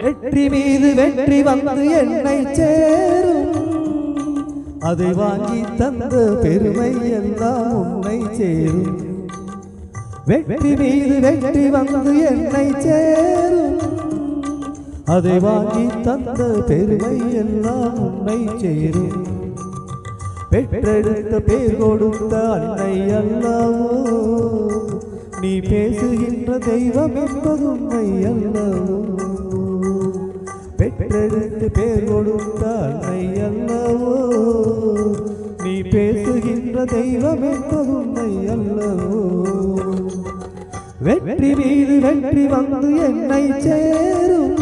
வெற்றி மீது வெற்றி வந்து என்னை சேரும், அதை வாங்கி தந்த பெருமை எல்லாம் உன்னை சேரும். வெற்றி மீது வெற்றி வந்து என்னை சேரும், அதை வாங்கி தந்த பெருமை எல்லாம் உன்னை சேரும். பெற்றெடுத்த பேர் கொடுத்த அன்னை அல்லவோ, நீ பேசுகின்ற தெய்வம் என்பது உண்மை அல்லவோ. பெற்றெடுத்து பேர் கொடுத்த அன்னை அல்லவோ, நீ பேசுகின்ற தெய்வம் என்பது உண்மை அல்லவோ. வெற்றி மீது வெற்றி வந்து என்னை சேரும்,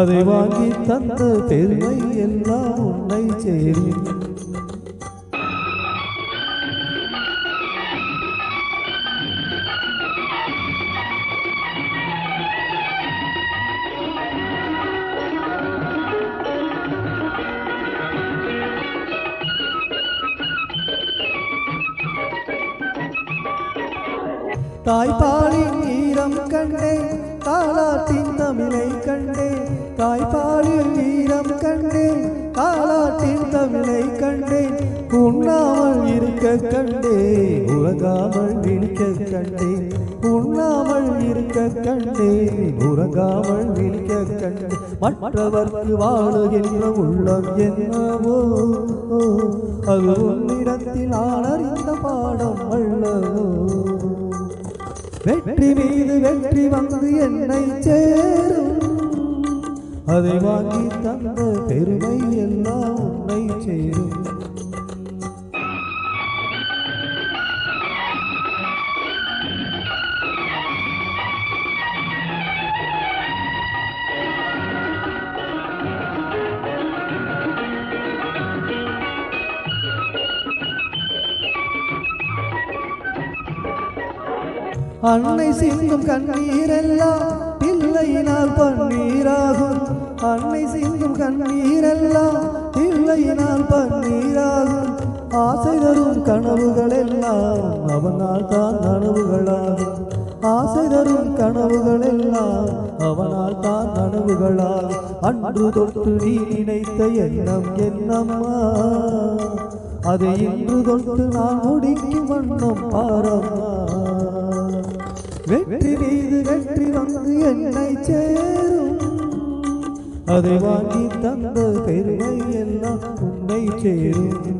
அதை வாங்கி தந்த பெருமை எல்லாம் உன்னை சேரும். தாய்ப்பாலின் ஈரம் கண்டே, தாலாட்டின் தமிழை கண்டே. தாய்ப்பாலின் ஈரம் கண்டே, தாலாட்டின் தமிழை கண்டே. உண்ணாமல் இருக்க கண்டே, உறங்காமல் விழிக்க கண்டே. உண்ணாமல் இருக்க கண்டே, உறங்காமல் விழிக்க கண்டே. மற்றவர்க்கு வாழுகின்ற உள்ளம் என்னவோ, அது உன்னிடத்தில் நான் அறிந்த பாடம் அல்லவோ. வெற்றி மீது வெற்றி வந்து என்னை சேரும், அதை வாங்கி தந்த பெருமை எல்லாம் உன்னை சேரும். அன்னை சிந்தும் கண்ணீரெல்லாம் பிள்ளையினால் பன்னீராகும். அன்னை சிந்தும் கண்ணீரெல்லாம் பிள்ளையினால் பன்னீராகும். ஆசை தரும் கனவுகள் எல்லாம் அவனால் தான் நனவுகளாகும். ஆசை தரும் கனவுகள் எல்லாம் அவனால் தான் நனவுகளாகும். அன்று தொட்டு நீ நினைத்த எண்ணம் என்னம்மா, அதை இன்று தொட்டு நான் முடிக்கும் வண்ணம் பாரம்மா. வெற்றி மீது வெற்றி வந்து என்னை சேரும், அதை வாங்கி தந்த பெருமை எல்லாம் உன்னை சேரும்.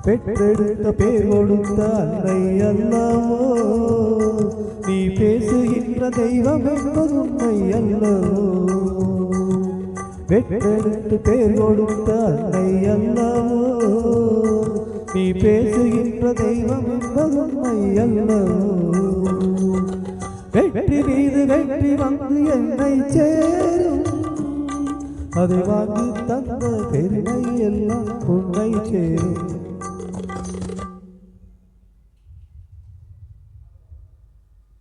பெற்றெடுத்த பேர் கொடுத்த அன்னை அல்லவோ, நீ பேசுகின்ற தெய்வம் என்பது உண்மை அல்லவோ. பெற்றெடுத்து பேர் கொடுத்த அன்னை அல்லவோ, நீ பேசுகின்ற தெய்வம் என்பது உண்மை அல்லவோ. வெற்றி மீது வெற்றி வந்து என்னை சேரும், அதை வாங்கி தந்த பெருமை எல்லாம் உன்னை சேரும்.